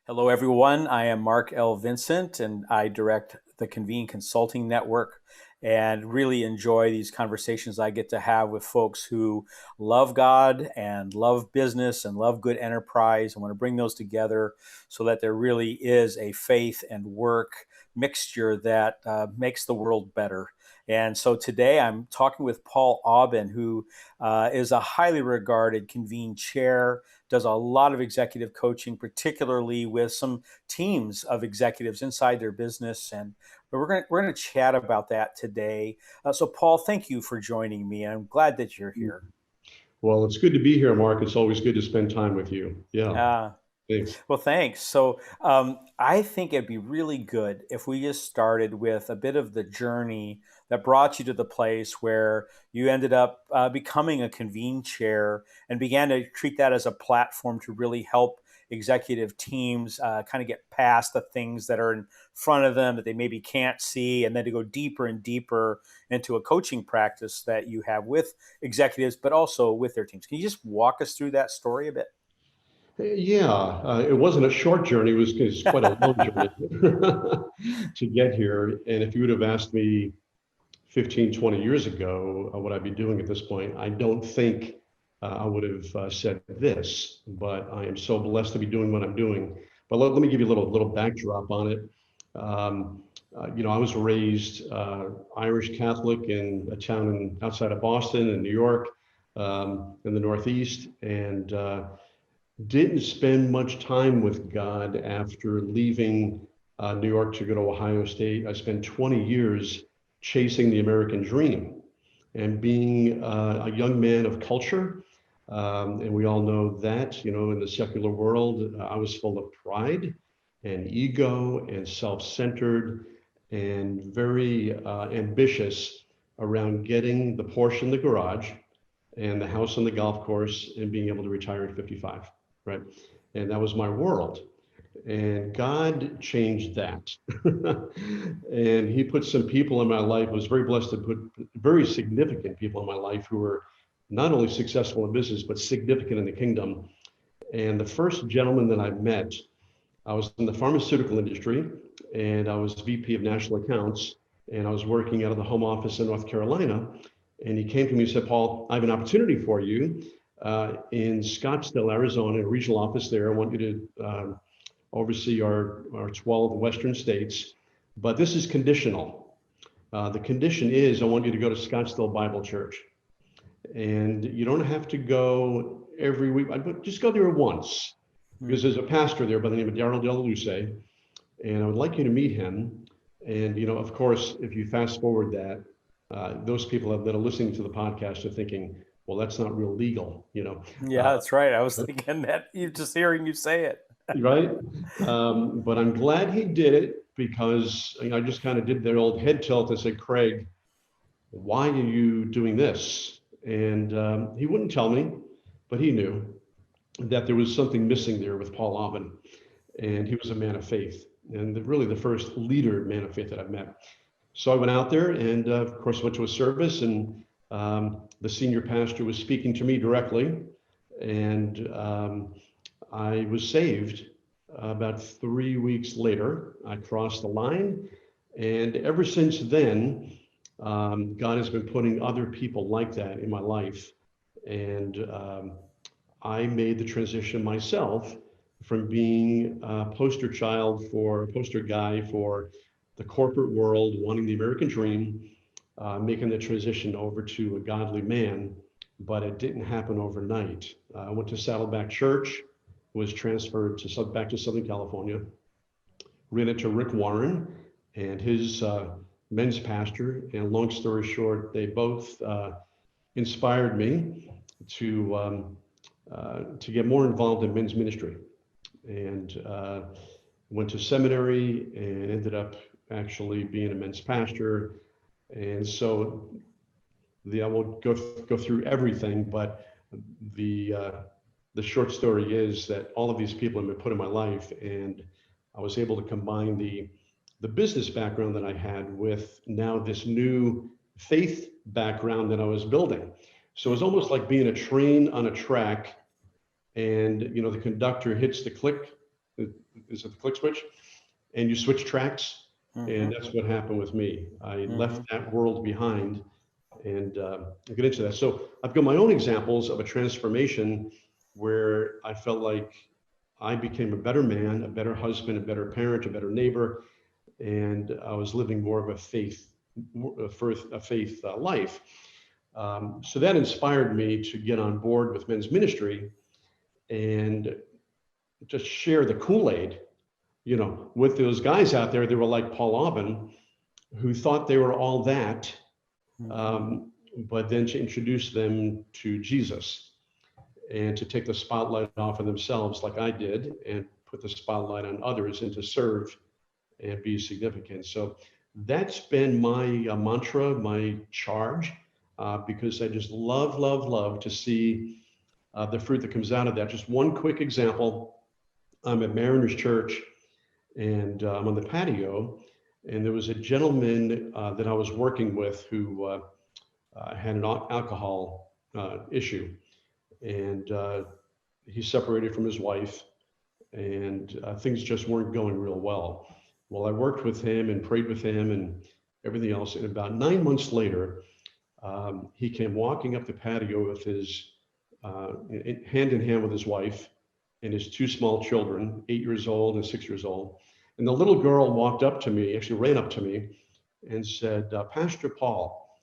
Hello, everyone. I am Mark L. Vincent, and I direct the Convene Consulting Network and really enjoy these conversations I get to have with folks who love God and love business and love good enterprise. I want to bring those together so that there really is a faith and work mixture that makes the world better. And so today I'm talking with Paul Aubin, who is a highly regarded Convene chair, does a lot of executive coaching, particularly with some teams of executives inside their business. And we're going to chat about that today. So, Paul, thank you for joining me. I'm glad that you're here. Well, it's good to be here, Mark. It's always good to spend time with you. Yeah, Uh, thanks. Well, thanks. So, I think it'd be really good if we just started with a bit of the journey that brought you to the place where you ended up becoming a convene chair and began to treat that as a platform to really help executive teams kind of get past the things that are in front of them that they maybe can't see, and then to go deeper and deeper into a coaching practice that you have with executives, but also with their teams. Can you just walk us through that story a bit? Yeah, it wasn't a short journey. It was quite a long journey to get here. And if you would have asked me 15, 20 years ago, what I'd be doing at this point, I don't think I would have said this, but I am so blessed to be doing what I'm doing. But let me give you a little backdrop on it. I was raised Irish Catholic in a town outside of Boston in New York, in the Northeast, and didn't spend much time with God after leaving New York to go to Ohio State. I spent 20 years chasing the American dream and being a young man of culture. And we all know that, in the secular world, I was full of pride and ego and self-centered and very ambitious around getting the Porsche in the garage and the house on the golf course and being able to retire at 55, right? And that was my world. And God changed that. And he put some people in my life. I was very blessed to put very significant people in my life who were not only successful in business, but significant in the kingdom. And the first gentleman that I met, I was in the pharmaceutical industry and I was VP of national accounts and I was working out of the home office in North Carolina. And he came to me and said, Paul, I have an opportunity for you in Scottsdale, Arizona, a regional office there. I want you to oversee our 12 Western states, but this is conditional. The condition is I want you to go to Scottsdale Bible Church. And you don't have to go every week, but just go there once because there's a pastor there by the name of Daryl Delaluce, and I would like you to meet him. And, of course, if you fast forward that, those people that are listening to the podcast are thinking, well, that's not real legal. Yeah, that's right. I was thinking that you just hearing you say it. Right? But I'm glad he did it because I just kind of did that old head tilt and said, Craig, why are you doing this? And he wouldn't tell me, but he knew that there was something missing there with Paul Aubin. And he was a man of faith and really the first leader man of faith that I've met. So I went out there and, of course, went to a service, and the senior pastor was speaking to me directly. And I was saved about 3 weeks later. I crossed the line. And ever since then, God has been putting other people like that in my life. And I made the transition myself from being a poster guy for the corporate world, wanting the American dream, making the transition over to a godly man. But it didn't happen overnight. I went to Saddleback Church, was transferred back to Southern California, ran into Rick Warren and his men's pastor. And long story short, they both inspired me to get more involved in men's ministry. And went to seminary and ended up actually being a men's pastor. And so I won't go through everything, but the the short story is that all of these people have been put in my life, and I was able to combine the business background that I had with now this new faith background that I was building. So it's almost like being a train on a track, and the conductor hits the click, is it the click switch? And you switch tracks. And Mm-hmm. that's what happened with me. I left Mm-hmm. that world behind, and I'll get into that. So I've got my own examples of a transformation where I felt like I became a better man, a better husband, a better parent, a better neighbor, and I was living more of a faith life. So that inspired me to get on board with men's ministry and just share the Kool-Aid, with those guys out there. They were like Paul Aubin, who thought they were all that, Mm-hmm. um, but then to introduce them to Jesus and to take the spotlight off of themselves like I did and put the spotlight on others and to serve and be significant. So that's been my mantra, my charge, because I just love, love, love to see the fruit that comes out of that. Just one quick example. I'm at Mariners Church and I'm on the patio, and there was a gentleman that I was working with who had an alcohol issue, and he separated from his wife, and things just weren't going real well. Well, I worked with him and prayed with him and everything else. And about 9 months later, he came walking up the patio with his hand in hand with his wife and his two small children, 8 years old and 6 years old. And the little girl walked up to me, actually ran up to me, and said, Pastor Paul,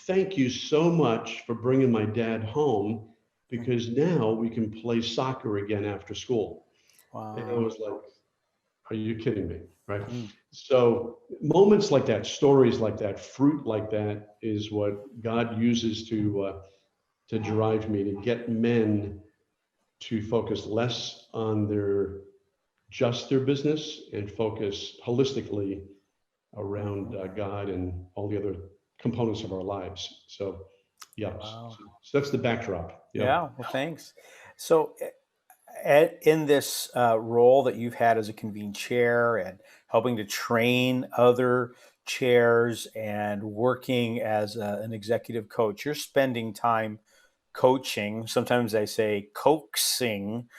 thank you so much for bringing my dad home because now we can play soccer again after school. And I Wow. was like, are you kidding me? Right. Mm. So moments like that, stories like that, fruit like that is what God uses to drive me to get men to focus less on their business and focus holistically around Mhm. God and all the other components of our lives. So, yeah, Wow. so that's the backdrop. Yeah. Yeah. Well, thanks. So, in this role that you've had as a convene chair and helping to train other chairs and working as an executive coach, you're spending time coaching. Sometimes I say coaxing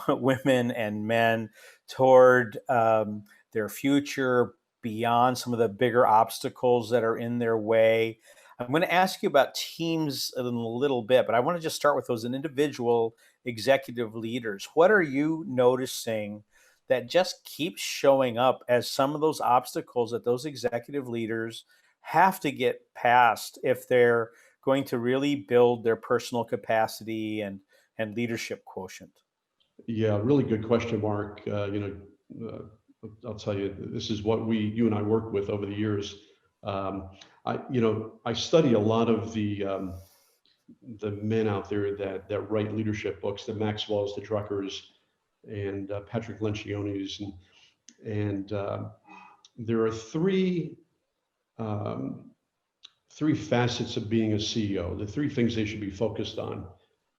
women and men toward their future beyond some of the bigger obstacles that are in their way. I'm going to ask you about teams in a little bit, but I want to just start with those individual executive leaders. What are you noticing that just keeps showing up as some of those obstacles that those executive leaders have to get past if they're going to really build their personal capacity and leadership quotient? Yeah, really good question, Mark. I'll tell you, this is what you and I worked with over the years. Um, I study a lot of the men out there that write leadership books, the Maxwell's, the Druckers, and Patrick Lencioni's, and there are um, three facets of being a CEO. The three things they should be focused on,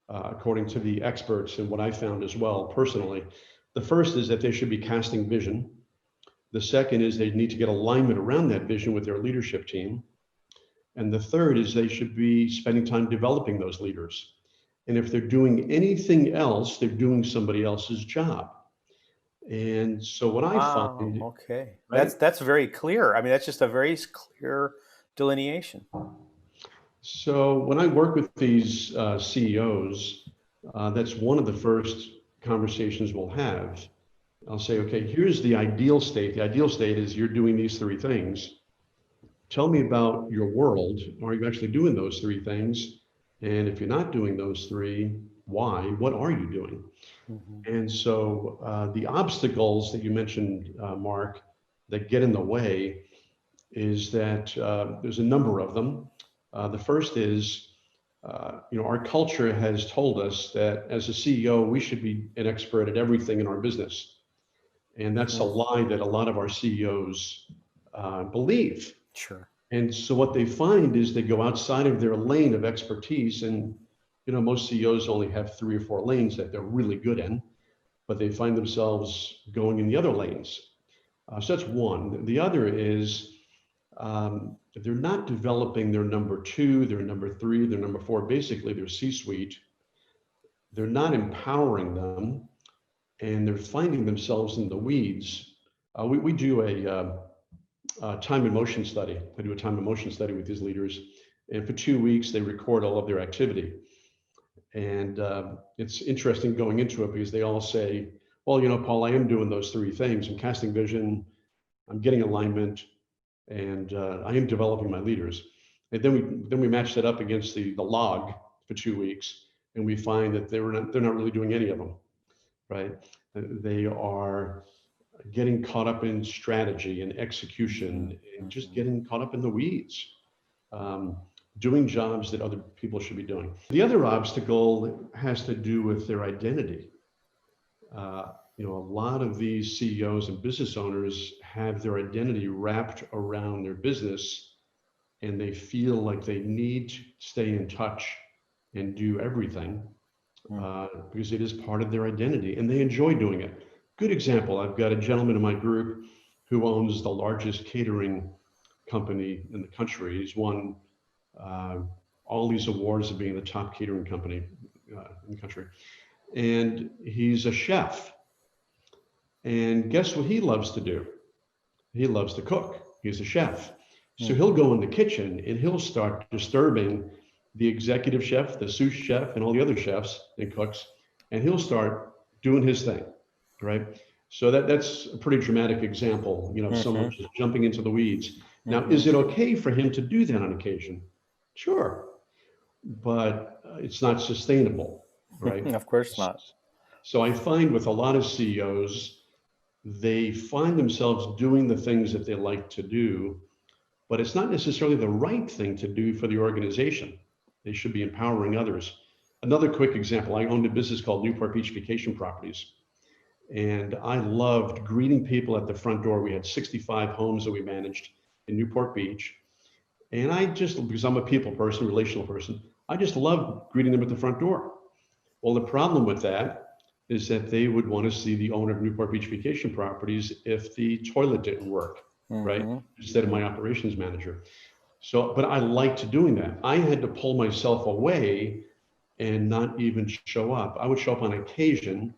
according to the experts, and what I found as well personally. The first is that they should be casting vision. The second is they need to get alignment around that vision with their leadership team. And the third is they should be spending time developing those leaders. And if they're doing anything else, they're doing somebody else's job. And so what I Wow. find, Okay. right? That's very clear. I mean, that's just a very clear delineation. So when I work with these CEOs, that's one of the first conversations we'll have. I'll say, okay, Mhm. here's the ideal state. The ideal state is you're doing these three things. Tell me about your world. Are you actually doing those three things? And if you're not doing those three, why? What are you doing? Mhm. And so the obstacles that you mentioned, Mark, that get in the way is that there's a number of them. The first is, our culture has told us that as a CEO, we should be an expert at everything in our business. And that's a Mhm. lie that a lot of our CEOs believe. Sure. And so what they find is they go outside of their lane of expertise. And, most CEOs only have 3 or 4 lanes that they're really good in, but they find themselves going in the other lanes. So that's one. The other is they're not developing their number two, their number three, their number four, basically their C suite. They're not empowering them. and they're finding themselves in the weeds. We do a time and motion study. I do a time and motion study with these leaders, and for 2 weeks they record all of their activity. And it's interesting going into it because they all say, well, Paul, I am doing those three things. I'm casting vision, I'm getting alignment, and I am developing my leaders. And then we match that up against the log for 2 weeks, and we find that they're not really doing any of them, right? They are getting caught up in strategy and execution and just getting caught up in the weeds, doing jobs that other people should be doing. The other obstacle has to do with their identity. A lot of these CEOs and business owners have their identity wrapped around their business, and they feel like they need to stay in touch and do everything because it is part of their identity, and they enjoy doing it. Good example, I've got a gentleman in my group who owns the largest catering company in the country. He's won all these awards of being the top catering company in the country. And he's a chef. And guess what he loves to do? He loves to cook. He's a chef. So he'll go in the kitchen and he'll start disturbing the executive chef, the sous chef, and all the other chefs and cooks, and he'll start doing his thing, right? So that's a pretty dramatic example, someone just jumping into the weeds. Now, is it okay for him to do that on occasion? Sure, but it's not sustainable, right? Of course not. So I find with a lot of CEOs, they find themselves doing the things that they like to do, but it's not necessarily the right thing to do for the organization. They should be empowering others. Another quick example, I owned a business called Newport Beach Vacation Properties. And I loved greeting people at the front door. We had 65 homes that we managed in Newport Beach. And I just, because I'm a people person, relational person, I just loved greeting them at the front door. Well, the problem with that is that they would want to see the owner of Newport Beach Vacation Properties if the toilet didn't work, right? Instead of my operations manager. So, but I liked doing that. I had to pull myself away and not even show up. I would show up on occasion,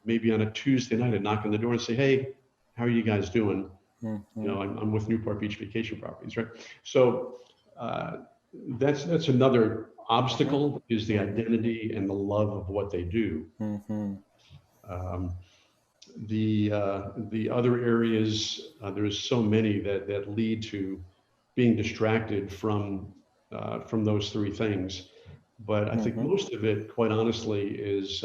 maybe on a Tuesday night, I'd knock on the door and say, hey, how are you guys doing? I'm with Newport Beach Vacation Properties, right? So that's another obstacle is the identity and the love of what they do. The other areas, there's so many that lead to being distracted from those three things. But I think most of it, quite honestly, is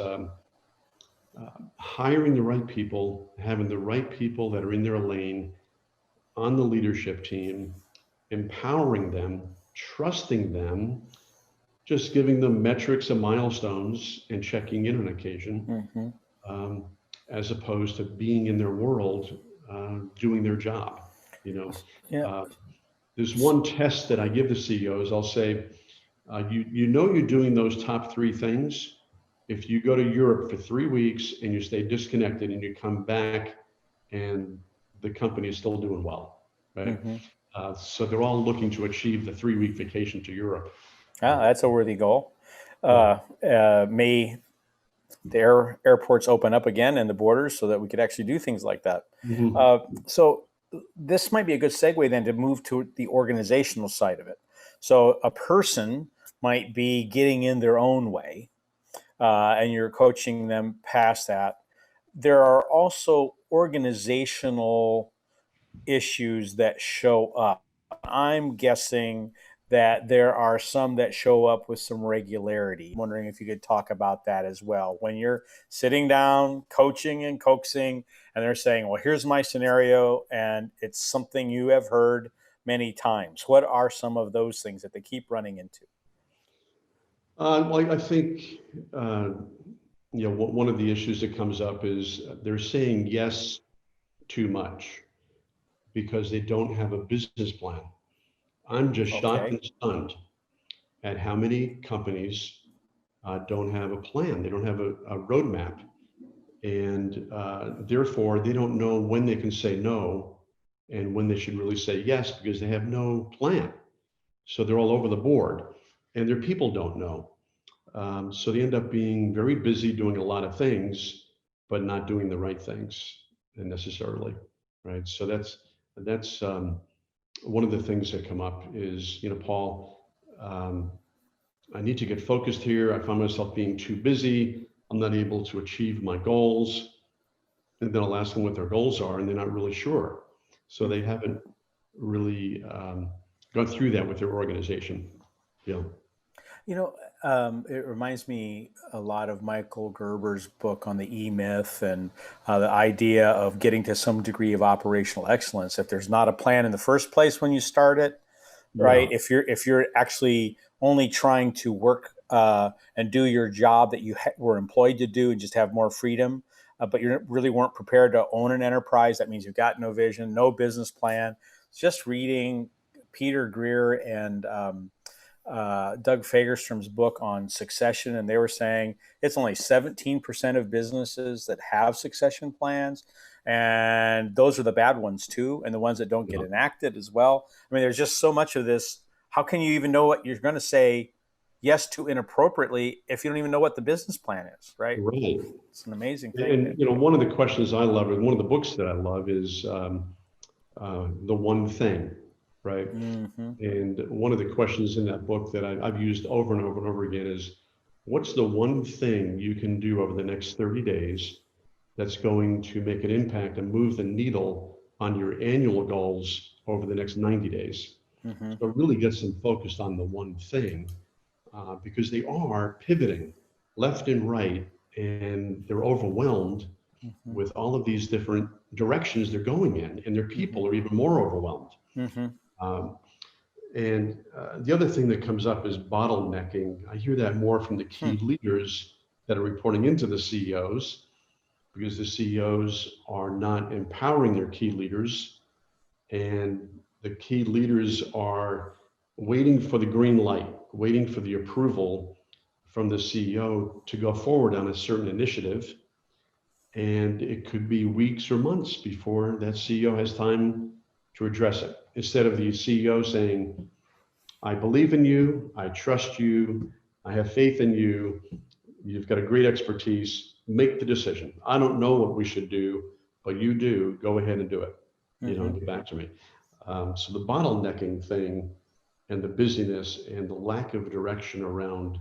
hiring the right people, having the right people that are in their lane on the leadership team, empowering them, trusting them, just giving them metrics and milestones and checking in on occasion, as opposed to being in their world, doing their job. There's one test that I give the CEOs. I'll say, you're doing those top three things if you go to Europe for 3 weeks and you stay disconnected and you come back and the company is still doing well, right? So they're all looking to achieve the 3-week vacation to Europe. That's a worthy goal. May the airports open up again and the borders so that we could actually do things like that. So this might be a good segue then to move to the organizational side of it. So a person might be getting in their own way, and you're coaching them past that. There are also organizational issues that show up. I'm guessing that there are some that show up with some regularity. I'm wondering if you could talk about that as well. When you're sitting down, coaching and coaxing, and they're saying, well, here's my scenario, and it's something you have heard many times. What are some of those things that they keep running into? Well, I think, one of the issues that comes up is they're saying yes too much because they don't have a business plan. I'm just shocked and stunned at how many companies don't have a plan. They don't have a roadmap. And therefore, they don't know when they can say no and when they should really say yes because they have no plan. So they're all over the board and their people don't know. So they end up being very busy doing a lot of things, but not doing the right things necessarily, right? So that's one of the things that come up is, Paul, um, I need to get focused here. I find myself being too busy. I'm not able to achieve my goals. And then I'll ask them what their goals are, and they're not really sure. So they haven't really gone through that with their organization. Yeah. You know, it reminds me a lot of Michael Gerber's book on the E Myth and the idea of getting to some degree of operational excellence. If there's not a plan in the first place when you start it, right? Yeah. If you're actually only trying to work and do your job that you were employed to do and just have more freedom, but you really weren't prepared to own an enterprise, that means you've got no vision, no business plan. Just reading Peter Greer and Doug Fagerstrom's book on succession, and they were saying it's only 17% of businesses that have succession plans, and those are the bad ones too, and the ones that don't get Yeah. enacted as well. I mean, there's just so much of this. How can you even know what you're going to say yes to inappropriately if you don't even know what the business plan is, right? Right. It's an amazing thing. And one of the questions I love, and one of the books that I love, is the one thing, right? Mm-hmm. And one of the questions in that book that I've used over and over and over again is, what's the one thing you can do over the next 30 days that's going to make an impact and move the needle on your annual goals over the next 90 days? Mm-hmm. So it really gets them focused on the one thing, because they are pivoting left and right, and they're overwhelmed Mm-hmm. with all of these different directions they're going in, and their Mm-hmm. people are even more overwhelmed. Mm-hmm. Um, and the other thing that comes up is bottlenecking. I hear that more from the key leaders that are reporting into the CEOs, because the CEOs are not empowering their key leaders, and the key leaders are waiting for the green light, waiting for the approval from the CEO to go forward on a certain initiative. And it could be weeks or months before that CEO has time to address it. Instead of the CEO saying, I believe in you, I trust you, I have faith in you, you've got a great expertise, make the decision. I don't know what we should do, but you do, go ahead and do it, Mm-hmm. and get back to me. So the bottlenecking thing and the busyness and the lack of direction around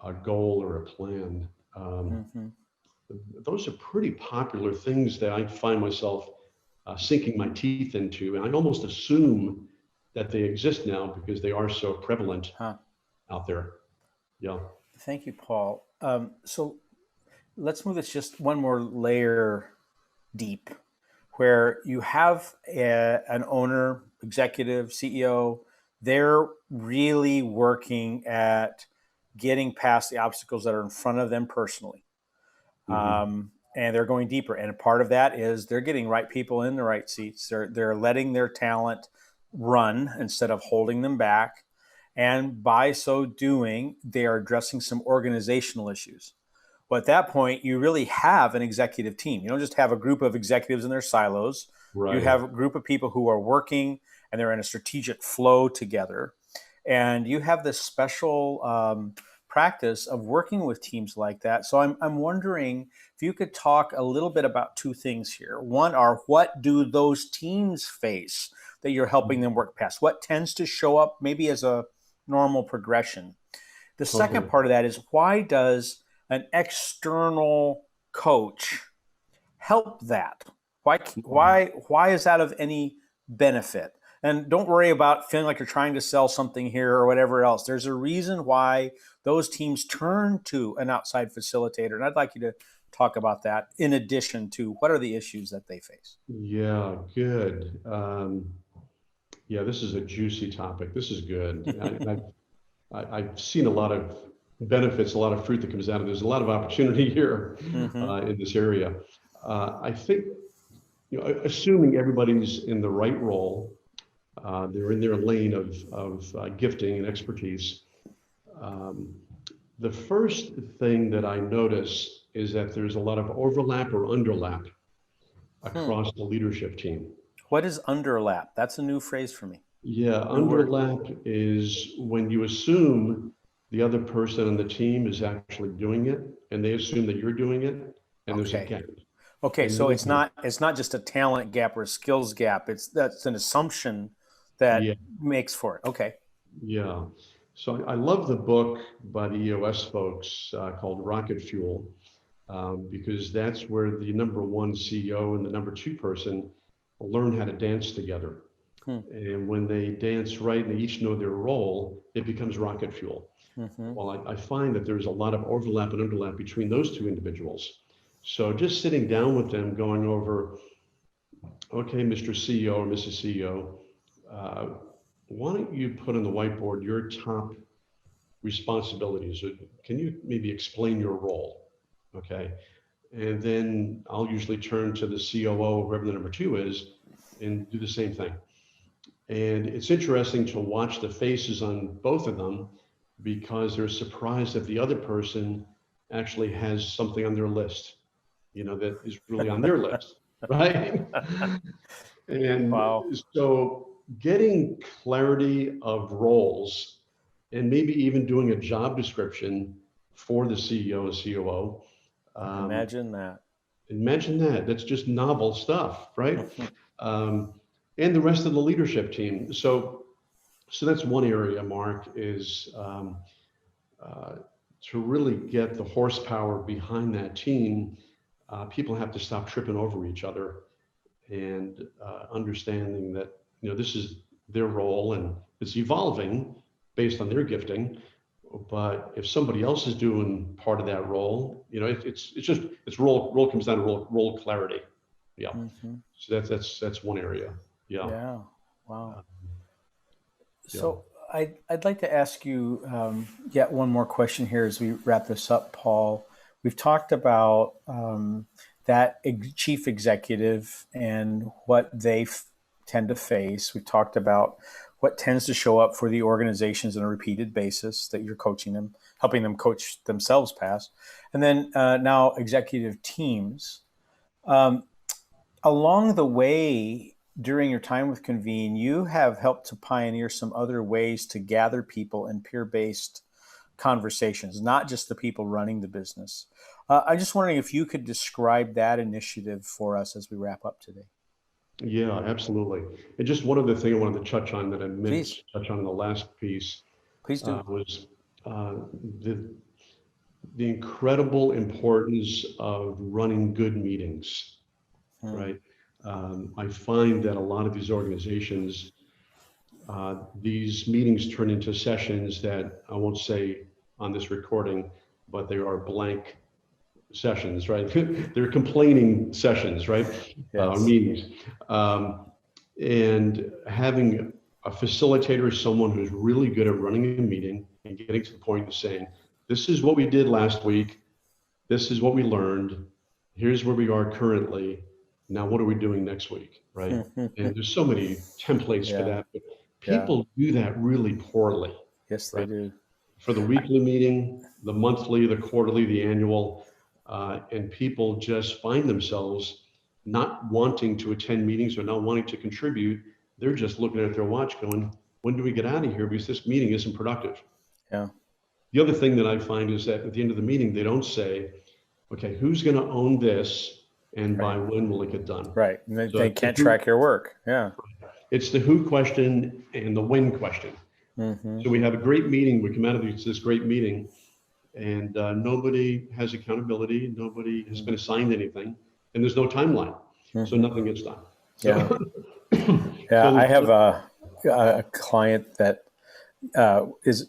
a goal or a plan, Mm-hmm. those are pretty popular things that I find myself sinking my teeth into. And I almost assume that they exist now because they are so prevalent Huh. out there. Yeah. Thank you, Paul. So let's move this just one more layer deep, where you have an owner, executive, CEO. They're really working at getting past the obstacles that are in front of them personally. Hmm. And they're going deeper. And part of that is they're getting right people in the right seats. They're letting their talent run instead of holding them back. And by so doing, they are addressing some organizational issues. Well, at that point, you really have an executive team. You don't just have a group of executives in their silos. You Right. have a group of people who are working and they're in a strategic flow together. And you have this special practice of working with teams like that. So I'm wondering if you could talk a little bit about two things here. One are, what do those teams face that you're helping them work past? What tends to show up maybe as a normal progression? The second Okay. part of that is, why does an external coach help that? Why is that of any benefit? And don't worry about feeling like you're trying to sell something here or whatever else. There's a reason why those teams turn to an outside facilitator. And I'd like you to talk about that in addition to what are the issues that they face. Yeah, good. Yeah, this is a juicy topic. This is good. I've seen a lot of benefits, a lot of fruit that comes out of it. There's a lot of opportunity here Mm-hmm. in this area. I think, assuming everybody's in the right role, they're in their lane of gifting and expertise. Um, the first thing that I notice is that there's a lot of overlap or underlap Hmm. across the leadership team. What is underlap? That's a new phrase for me. Yeah, New word. underlap is when you assume the other person on the team is actually doing it, and they assume that you're doing it. and there's a Okay. gap. Okay, And so those it's not just a talent gap or a skills gap. That's an assumption that yeah, makes for it. Okay. yeah. So I love the book by the EOS folks called Rocket Fuel, because that's where the number one CEO and the number two person learn how to dance together. Hmm. And when they dance right and they each know their role, it becomes rocket fuel. Mm-hmm. Well, I find that there's a lot of overlap and underlap between those two individuals. So just sitting down with them, going over, okay, Mr. CEO or Mrs. CEO, uh, why don't you put on the whiteboard your top responsibilities? Can you maybe explain your role? Okay. And then I'll usually turn to the COO, whoever the number two is, and do the same thing. And it's interesting to watch the faces on both of them because they're surprised that the other person actually has something on their list, that is really on their list, right? And Wow. so getting clarity of roles and maybe even doing a job description for the CEO and COO. Um, Imagine that. Imagine that. That's just novel stuff, right? Mhm. Um, and the rest of the leadership team. So that's one area, Mark, is uh, to really get the horsepower behind that team. People have to stop tripping over each other and understanding that this is their role and it's evolving based on their gifting. But if somebody else is doing part of that role, it's role comes down to role clarity. Yeah. Mhm. So that's one area. Yeah. Yeah. Wow. Uh, yeah. So I'd like to ask you yet one more question here as we wrap this up, Paul. We've talked about that chief executive and what they tend to face. We've talked about what tends to show up for the organizations on a repeated basis that you're coaching them, helping them coach themselves past, and then now executive teams. Um, Along the way during your time with Convene, you have helped to pioneer some other ways to gather people in peer-based conversations, not just the people running the business. I'm just wondering if you could describe that initiative for us as we wrap up today. Yeah, absolutely. And just one other thing I wanted to touch on that I meant Please, to touch on in the last piece please do. was uh, the the incredible importance of running good meetings, Hmm. right? I find that a lot of these organizations, these meetings turn into sessions that I won't say on this recording, but they are blank sessions, right? They're complaining sessions, right? Yes. Meetings. Um, and having a facilitator, someone who's really good at running a meeting and getting to the point of saying, this is what we did last week. This is what we learned. Here's where we are currently. Now, what are we doing next week, right? And there's so many templates for Yeah. that, but Yeah. people do that really poorly, Yes, they right? do. For the weekly meeting, the monthly, the quarterly, the annual, and people just find themselves not wanting to attend meetings or not wanting to contribute. They're just looking at their watch going, when do we get out of here? Because this meeting isn't productive. Yeah. The other thing that I find is that at the end of the meeting, they don't say, okay, who's going to own this and by Right. when will it get done? Right. And So they can't track your work. Yeah. it's the who question and the when question. Mm-hmm. So we have a great meeting. We come out of this great meeting and nobody has accountability. Nobody has been assigned anything and there's no timeline. So Mm-hmm. nothing gets done. Yeah. So, Yeah. I so have a client that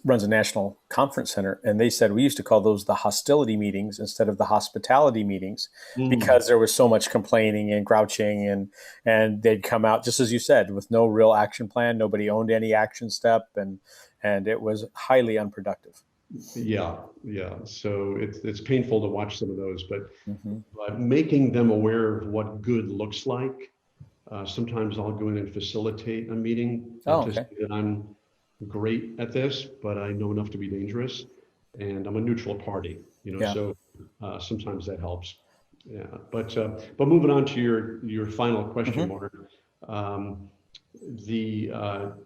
runs a national conference center, and they said we used to call those the hostility meetings instead of the hospitality meetings mm, because there was so much complaining and grouching, and they'd come out just as you said with no real action plan. Nobody owned any action step, and it was highly unproductive. yeah, yeah. So it's painful to watch some of those, Mm-hmm. but making them aware of what good looks like. Sometimes I'll go in and facilitate a meeting, Oh, not to say okay. that I'm great at this, but I know enough to be dangerous, and I'm a neutral party, Yeah. so sometimes that helps. Yeah, but moving on to your final question, Mm-hmm. Mark. Um, the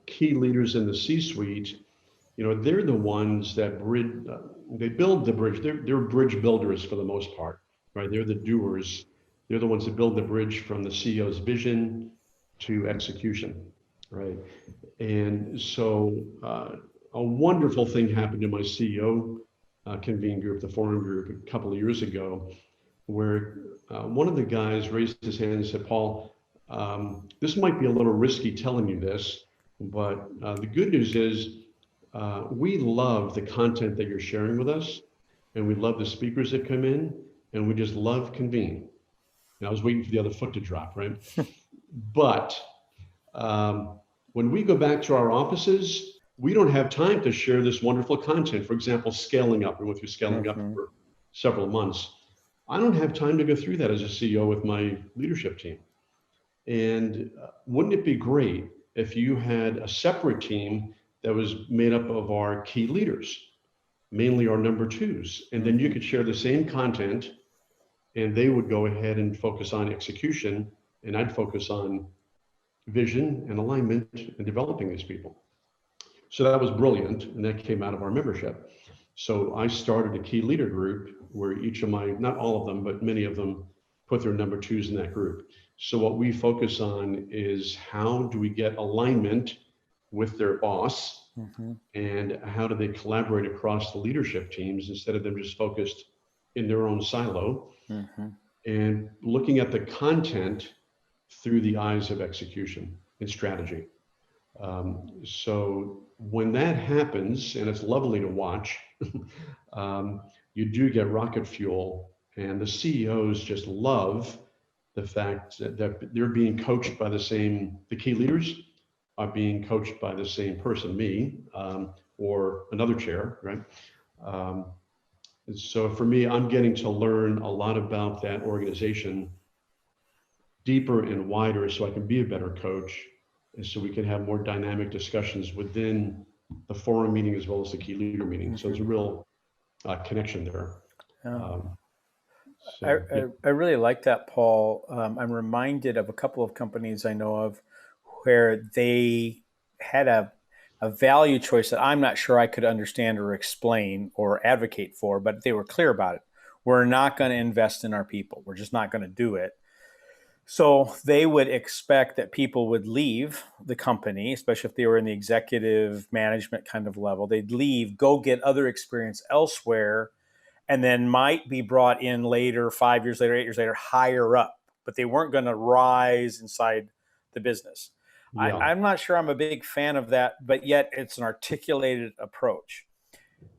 key leaders in the C-suite, they're the ones that bridge. They build the bridge. They're bridge builders for the most part. right? They're the doers. They're the ones that build the bridge from the CEO's vision to execution, right? And so a wonderful thing happened in my CEO convene group, the forum group, a couple of years ago, where one of the guys raised his hand and said, Paul, this might be a little risky telling you this, but the good news is we love the content that you're sharing with us, and we love the speakers that come in, and we just love convene. And I was waiting for the other foot to drop, right? But um, when we go back to our offices, we don't have time to share this wonderful content. For example, scaling up. We went through scaling up Mm-hmm. for several months. I don't have time to go through that as a CEO with my leadership team. And wouldn't it be great if you had a separate team that was made up of our key leaders, mainly our number twos, and then you Mm-hmm. could share the same content and they would go ahead and focus on execution, and I'd focus on vision and alignment and developing these people. So that was brilliant, and that came out of our membership. So I started a key leader group where each of my, not all of them, but many of them put their number twos in that group. So what we focus on is how do we get alignment with their boss, Mm-hmm. and how do they collaborate across the leadership teams instead of them just focused in their own silo, Mm-hmm. and looking at the content through the eyes of execution and strategy. So when that happens, and it's lovely to watch, um, you do get rocket fuel, and the CEOs just love the fact that they're being coached by the same, the key leaders are being coached by the same person, me, or another chair, right? Um, so for me, I'm getting to learn a lot about that organization deeper and wider so I can be a better coach and so we can have more dynamic discussions within the forum meeting as well as the key leader meeting. So Mm-hmm. there's a real connection there. Yeah. Um, I, so yeah, I really like that, Paul. I'm reminded of a couple of companies I know of where they had a value choice that I'm not sure I could understand or explain or advocate for, but they were clear about it. We're not going to invest in our people. We're just not going to do it. So they would expect that people would leave the company, especially if they were in the executive management kind of level. They'd leave, go get other experience elsewhere, and then might be brought in later, 5 years later, 8 years later, higher up. But they weren't going to rise inside the business. yeah. I'm not sure I'm a big fan of that, but yet it's an articulated approach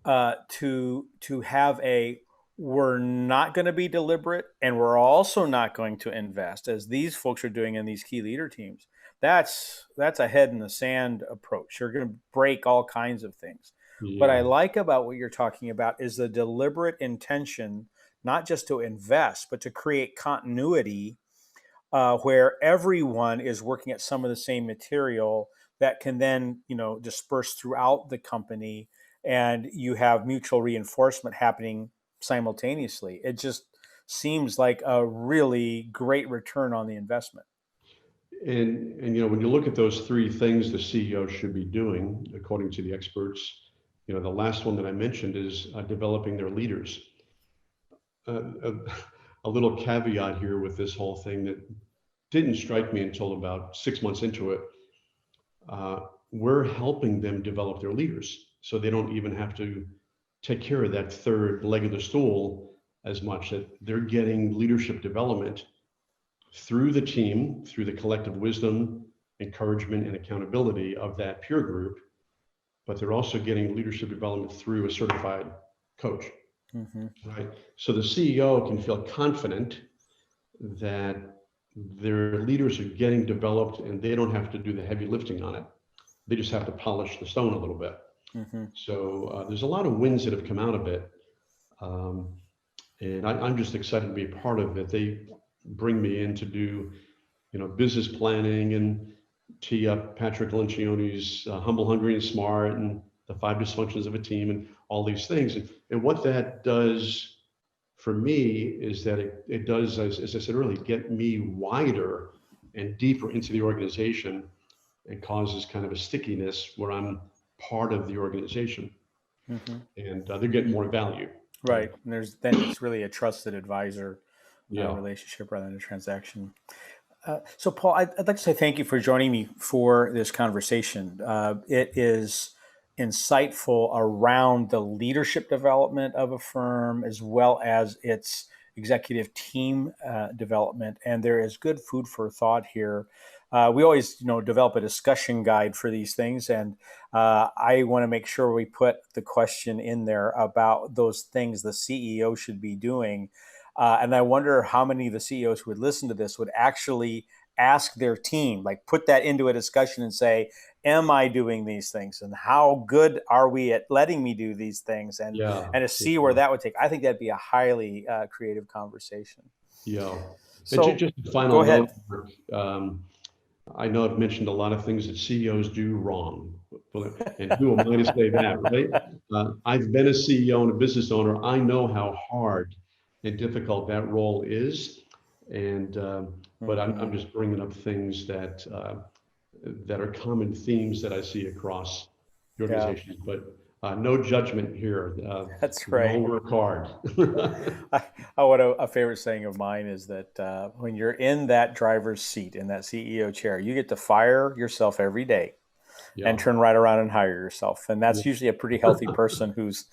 to have a we're not going to be deliberate and we're also not going to invest as these folks are doing in these key leader teams. That's a head in the sand approach. You're going to break all kinds of things. What I Yeah. like about what you're talking about is the deliberate intention, not just to invest, but to create continuity where everyone is working at some of the same material that can then disperse throughout the company, and you have mutual reinforcement happening simultaneously. It just seems like a really great return on the investment. And when you look at those three things the CEO should be doing, according to the experts, the last one that I mentioned is developing their leaders. A, a little caveat here with this whole thing that didn't strike me until about 6 months into it. Uh, we're helping them develop their leaders so they don't even have to take care of that third leg of the stool as much, that they're getting leadership development through the team, through the collective wisdom, encouragement, and accountability of that peer group, but they're also getting leadership development through a certified coach, Mm-hmm. right? So the CEO can feel confident that their leaders are getting developed and they don't have to do the heavy lifting on it. They just have to polish the stone a little bit. Mm-hmm. So there's a lot of wins that have come out of it. Um, and I'm just excited to be a part of it. They bring me in to do, business planning and tee up Patrick Lencioni's Humble, Hungry, and Smart and the five dysfunctions of a team and all these things. And what that does for me is that it does, as I said earlier, get me wider and deeper into the organization and causes kind of a stickiness where I'm part of the organization Mm-hmm. and they're getting more value. Right. And then it's really a trusted advisor Yeah. relationship rather than a transaction. So, Paul, I'd like to say thank you for joining me for this conversation. It is insightful around the leadership development of a firm as well as its executive team development, and there is good food for thought here. We always, develop a discussion guide for these things, and I want to make sure we put the question in there about those things the CEO should be doing. And I wonder how many of the CEOs who would listen to this would actually ask their team, like put that into a discussion and say, am I doing these things? And how good are we at letting me do these things? Yeah. And to see where that would take, I think that'd be a highly creative conversation. Yeah. And So just a final go note, ahead. Mark, I know I've mentioned a lot of things that CEOs do wrong. And who am I to say that, right? I've been a CEO and a business owner. I know how hard and difficult that role is. And, but I'm Mm-hmm. just bringing up things that are common themes that I see across the Yeah, organizations. But no judgment here. that's We all right. work hard. What a favorite saying of mine is that when you're in that driver's seat, in that CEO chair, you get to fire yourself every day and Yeah. turn right around and hire yourself. And Yeah. that's usually a pretty healthy person who's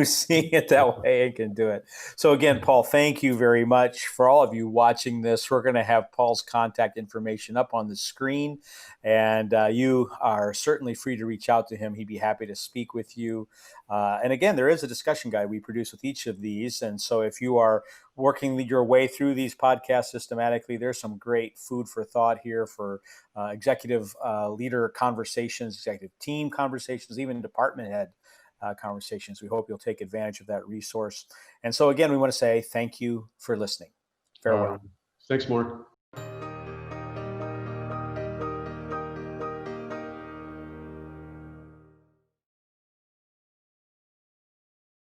seeing it that way and can do it. So again, Paul, thank you very much. For all of you watching this, we're going to have Paul's contact information up on the screen, and you are certainly free to reach out to him. He'd be happy to speak with you. And again, there is a discussion guide we produce with each of these. And so if you are working your way through these podcasts systematically, there's some great food for thought here for executive leader conversations, executive team conversations, even department head conversations. We hope you'll take advantage of that resource. And so, again, we want to say thank you for listening. All right. Farewell. Thanks, Mark.